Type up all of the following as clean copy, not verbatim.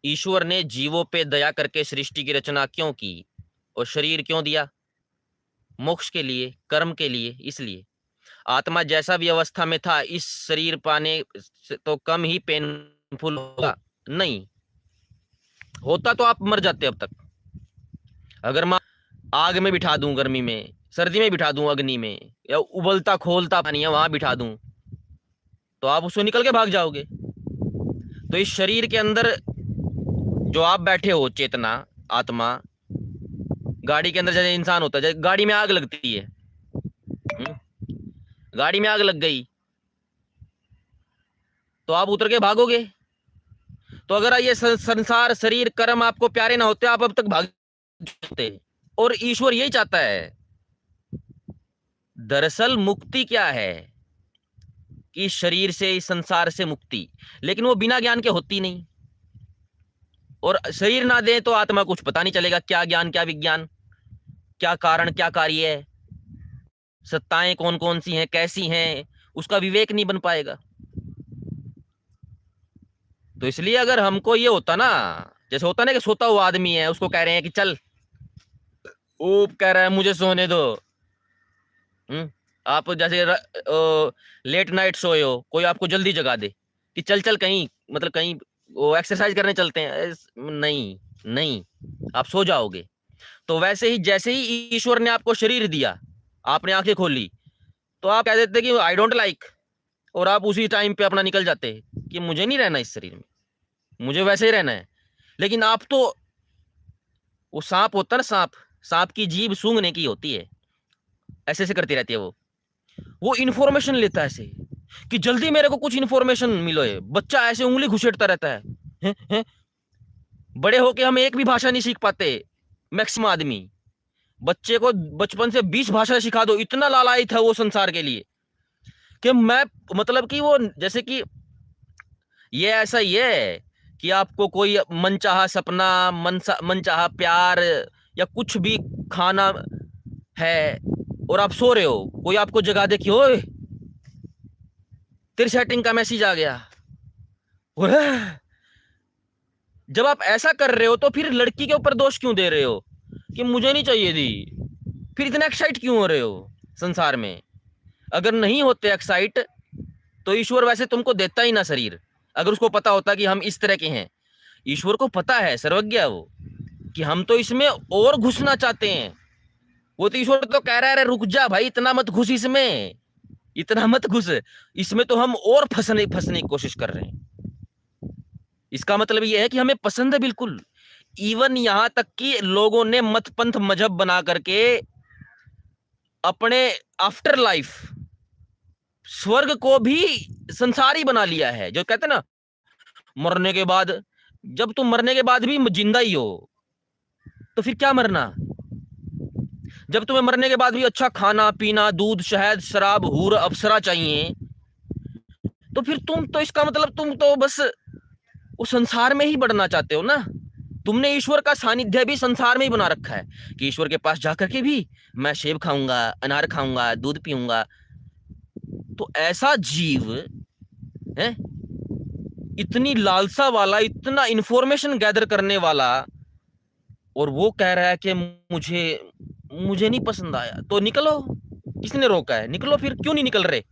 ईश्वर ने जीवों पे दया करके सृष्टि की रचना क्यों की और शरीर क्यों दिया? मोक्ष के लिए, कर्म के लिए। इसलिए आत्मा जैसा भी अवस्था में था, इस शरीर पाने से तो कम ही पेनफुल होगा। नहीं होता तो आप मर जाते अब तक। अगर मैं आग में बिठा दूं, गर्मी में, सर्दी में बिठा दूं, अग्नि में, या उबलता खोलता पानी है वहां बिठा दूं, तो आप उससे निकल के भाग जाओगे। तो इस शरीर के अंदर जो आप बैठे हो, चेतना, आत्मा, गाड़ी के अंदर जैसे इंसान होता है, जैसे गाड़ी में आग लगती है, हम्म? गाड़ी में आग लग गई तो आप उतर के भागोगे। तो अगर ये संसार, शरीर, कर्म आपको प्यारे ना होते, आप अब तक भाग जाते। और ईश्वर यही चाहता है। दरअसल मुक्ति क्या है? कि शरीर से, इस संसार से मुक्ति। लेकिन वो बिना ज्ञान के होती नहीं। और शरीर ना दे तो आत्मा कुछ पता नहीं चलेगा, क्या ज्ञान, क्या विज्ञान, क्या कारण, क्या कार्य है, सत्ताएं कौन कौन सी हैं, कैसी हैं, उसका विवेक नहीं बन पाएगा। तो इसलिए अगर हमको ये होता ना, जैसे होता ना कि सोता हुआ आदमी है, उसको कह रहे हैं कि चल, वो कह रहा है मुझे सोने दो। आप जैसे लेट नाइट सोए हो, कोई आपको जल्दी जगा दे कि चल चल कहीं, मतलब कहीं वो एक्सरसाइज करने चलते हैं, नहीं, नहीं, आप सो जाओगे। तो वैसे ही जैसे ही ईश्वर ने आपको शरीर दिया, आपने आंखें खोली, तो आप कह देते कि आई डोंट लाइक, और आप उसी टाइम पे अपना निकल जाते कि मुझे नहीं रहना इस शरीर में, मुझे वैसे ही रहना है। लेकिन आप तो, वो सांप होता है ना, सांप, सांप की जीभ सूंघने की होती है, ऐसे ऐसे करती रहती है वो इंफॉर्मेशन लेता है ऐसे कि जल्दी मेरे को कुछ इंफॉर्मेशन मिलो। है बच्चा ऐसे उंगली घुसेड़ता रहता है, हैं? बड़े होके हम एक भी भाषा नहीं सीख पाते। मैक्सिमम आदमी, बच्चे को बचपन से 20 भाषा सिखा दो, इतना लालायित है वो संसार के लिए कि मैं, मतलब कि वो, जैसे कि ये ऐसा ही है कि आपको कोई मनचाहा सपना, मनचाहा प्यार या कुछ भी खाना है, और आप सो रहे हो, कोई आपको जगा दे कि ओए तेरी सेटिंग का मैसेज आ गया। ओए, जब आप ऐसा कर रहे हो तो फिर लड़की के ऊपर दोष क्यों दे रहे हो कि मुझे नहीं चाहिए थी? फिर इतना एक्साइट क्यों हो रहे हो संसार में? अगर नहीं होते एक्साइट तो ईश्वर वैसे तुमको देता ही ना शरीर। अगर उसको पता होता कि हम इस तरह के हैं, ईश्वर को पता है, सर्वज्ञ है वो, कि हम तो इसमें और घुसना चाहते हैं। वो तो ईश्वर तो कह रहा है, रुक जा भाई, इतना मत घुस इसमें, इतना मत घुस इसमें, तो हम और फंसने फंसने की कोशिश कर रहे हैं। इसका मतलब यह है कि हमें पसंद है बिल्कुल। इवन यहां तक कि लोगों ने मत पंथ मजहब बना करके अपने आफ्टर लाइफ स्वर्ग को भी संसारी बना लिया है। जो कहते हैं ना, मरने के बाद, जब तुम मरने के बाद भी जिंदा ही हो तो फिर क्या मरना? जब तुम्हें मरने के बाद भी अच्छा खाना पीना, दूध, शहद, शराब, हूर, अप्सरा चाहिए, तो फिर तुम तो, इसका मतलब तुम तो बस वो संसार में ही बढ़ना चाहते हो ना। तुमने ईश्वर का सानिध्य भी संसार में ही बना रखा है कि ईश्वर के पास जाकर के भी मैं सेब खाऊंगा, अनार खाऊंगा, दूध पीऊंगा। तो ऐसा जीव है, इतनी लालसा वाला, इतना इंफॉर्मेशन गैदर करने वाला, और वो कह रहा है कि मुझे मुझे नहीं पसंद आया, तो निकलो। किसने रोका है? निकलो फिर। क्यों नहीं निकल रहे?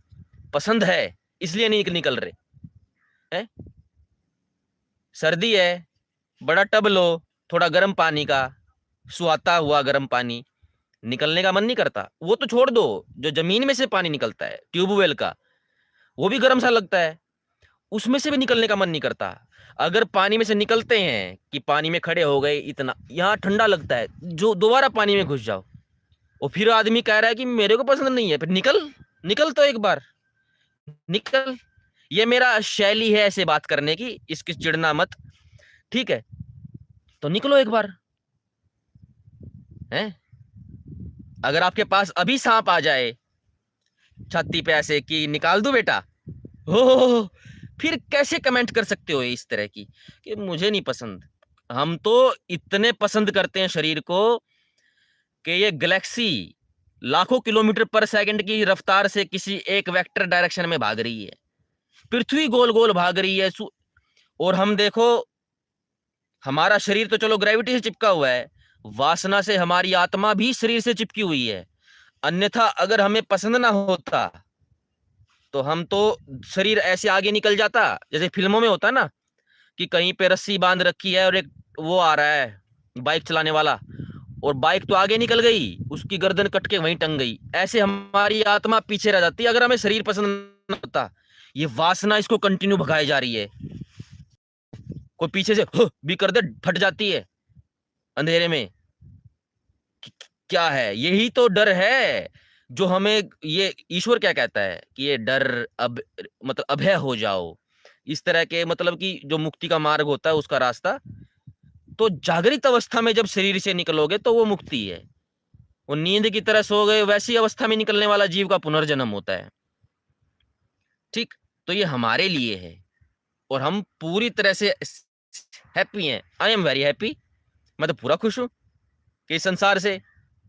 पसंद है इसलिए नहीं निकल रहे हैं। सर्दी है, बड़ा टब लो, थोड़ा गर्म पानी का, सुहाता हुआ गर्म पानी, निकलने का मन नहीं करता। वो तो छोड़ दो, जो जमीन में से पानी निकलता है ट्यूबवेल का, वो भी गर्म सा लगता है, उसमें से भी निकलने का मन नहीं करता। अगर पानी में से निकलते हैं कि पानी में खड़े हो गए, इतना यहाँ ठंडा लगता है, जो दोबारा पानी में घुस जाओ, और फिर आदमी कह रहा है कि मेरे को पसंद नहीं है। फिर निकल, निकल तो एक बार, निकल। ये मेरा शैली है ऐसे बात करने की, इसकी चिढ़ना मत, ठीक है? तो निकलो एक बार, हैं? अगर आपके पास अभी सांप आ जाए छाती पे ऐसे कि निकाल दो बेटा, हो, फिर कैसे कमेंट कर सकते हो इस तरह की कि मुझे नहीं पसंद? हम तो इतने पसंद करते हैं शरीर को कि ये गैलेक्सी लाखों किलोमीटर पर सेकंड की रफ्तार से किसी एक वेक्टर डायरेक्शन में भाग रही है, पृथ्वी गोल गोल भाग रही है, और हम देखो हमारा शरीर तो चलो ग्रेविटी से चिपका हुआ है, वासना से हमारी आत्मा भी शरीर से चिपकी हुई है। अन्यथा अगर हमें पसंद ना होता तो हम तो शरीर ऐसे आगे निकल जाता, जैसे फिल्मों में होता ना कि कहीं पे रस्सी बांध रखी है और एक वो आ रहा है बाइक चलाने वाला, और बाइक तो आगे निकल गई, उसकी गर्दन कट के वहीं टंग गई। ऐसे हमारी आत्मा पीछे रह जाती अगर हमें शरीर पसंद न होता। ये वासना इसको कंटिन्यू भगाई जा रही है। कोई पीछे से भी कर दे, फट जाती है अंधेरे में। क्या है? यही तो डर है जो हमें, ये ईश्वर क्या कहता है कि ये डर अब मतलब अभय हो जाओ, इस तरह के मतलब कि जो मुक्ति का मार्ग होता है उसका रास्ता। तो जागृत अवस्था में जब शरीर से निकलोगे तो वो मुक्ति है। वो नींद की तरह सो गए वैसी अवस्था में निकलने वाला जीव का पुनर्जन्म होता है। ठीक, तो ये हमारे लिए है और हम पूरी तरह से हैप्पी हैं। आई एम वेरी हैप्पी, मैं तो पूरा खुश हूं कि इस संसार से,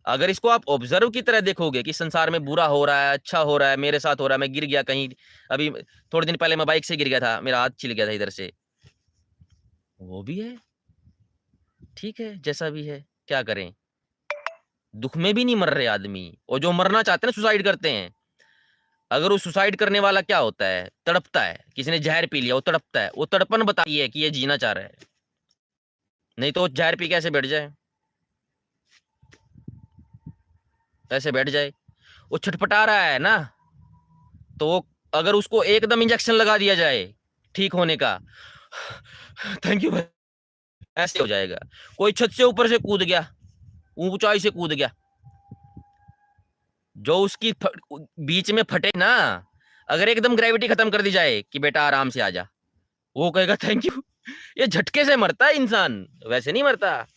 अगर इसको आप ऑब्जर्व की तरह देखोगे कि संसार में बुरा हो रहा है, अच्छा हो रहा है, मेरे साथ हो रहा है, मैं गिर गया कहीं, अभी थोड़े दिन पहले मैं बाइक से गिर गया था, मेरा हाथ छिल गया था इधर से, वो भी है, ठीक है, जैसा भी है, क्या करें। दुख में भी नहीं मर रहे आदमी, और जो मरना चाहते हैं सुसाइड करते हैं। अगर वो सुसाइड करने वाला क्या होता है, तड़पता है, किसी ने जहर पी लिया वो तड़पता है, वो तड़पन बताती है कि ये जीना चाह रहा है, नहीं तो जहर पी कैसे बैठ जाए, कैसे बैठ जाए। वो छटपटा रहा है ना, तो वो अगर उसको एकदम इंजेक्शन लगा दिया जाए ठीक होने का, थैंक यू भाई, ऐसे हो जाएगा। कोई छत से ऊपर से कूद गया, ऊंचाई से कूद गया, जो उसकी बीच में फटे ना, अगर एकदम ग्रेविटी खत्म कर दी जाए कि बेटा आराम से आ जा, वो कहेगा थैंक यू। ये झटके से मरता है इंसान, वैसे नहीं मरता।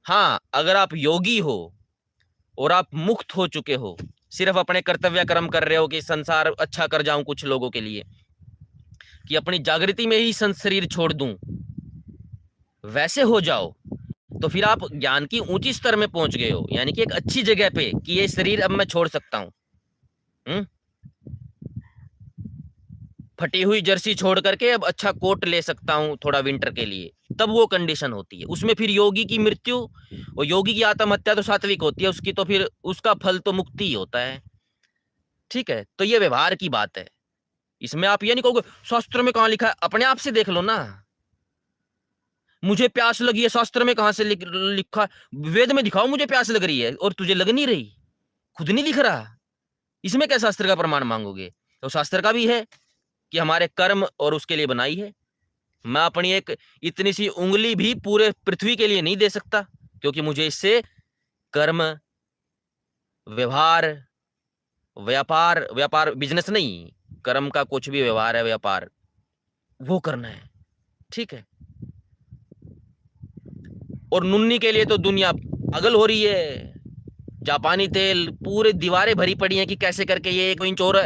हाँ, अगर आप योगी हो और आप मुक्त हो चुके हो, सिर्फ अपने कर्तव्य कर्म कर रहे हो कि संसार अच्छा कर जाऊं कुछ लोगों के लिए, कि अपनी जागृति में ही शरीर छोड़ दूं, वैसे हो जाओ, तो फिर आप ज्ञान की ऊंची स्तर में पहुंच गए हो, यानी कि एक अच्छी जगह पे कि ये शरीर अब मैं छोड़ सकता हूं। फटी हुई जर्सी छोड़ करके अब अच्छा कोट ले सकता हूं थोड़ा विंटर के लिए, तब वो कंडीशन होती है। उसमें फिर योगी की मृत्यु और योगी की आत्महत्या तो सात्विक होती है, उसकी तो फिर उसका फल तो मुक्ति ही होता है। ठीक है, तो ये व्यवहार की बात है, इसमें आप ये नहीं कहोगे शास्त्र में कहां लिखा है, अपने आप से देख लो ना। मुझे प्यास लगी है, शास्त्र में कहां से लिखा, वेद में दिखाओ मुझे प्यास लग रही है और तुझे लग नहीं रही, खुद नहीं दिख रहा, इसमें क्या शास्त्र का प्रमाण मांगोगे। तो शास्त्र का भी है कि हमारे कर्म और उसके लिए बनाई है। मैं अपनी एक इतनी सी उंगली भी पूरे पृथ्वी के लिए नहीं दे सकता, क्योंकि मुझे इससे कर्म, व्यवहार, व्यापार, व्यापार बिजनेस नहीं, कर्म का कुछ भी व्यवहार है, व्यापार वो करना है। ठीक है, और नुन्नी के लिए तो दुनिया पागल हो रही है। जापानी तेल पूरे दीवारें भरी पड़ी हैं कि कैसे करके ये 1 इंच और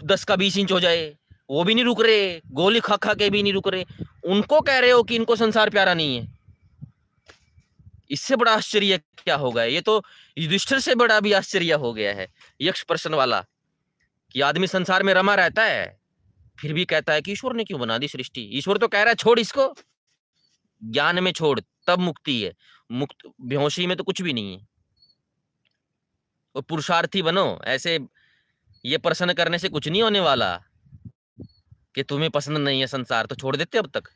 10 का 20 इंच हो जाए, वो भी नहीं रुक रहे, गोली खा खा के भी नहीं रुक रहे। उनको कह रहे हो कि इनको संसार प्यारा नहीं है, इससे बड़ा आश्चर्य क्या होगा। ये तो युधिष्ठिर से बड़ा भी आश्चर्य हो गया है, यक्ष प्रश्न वाला, कि आदमी संसार में रमा रहता है फिर भी कहता है कि ईश्वर ने क्यों बना दी सृष्टि। ईश्वर तो कह रहा है छोड़ इसको, ज्ञान में छोड़, तब मुक्ति है। मुक्त बेहोशी में तो कुछ भी नहीं है। और पुरुषार्थी बनो, ऐसे ये प्रश्न करने से कुछ नहीं होने वाला कि तुम्हें पसंद नहीं है संसार तो छोड़ देते अब तक।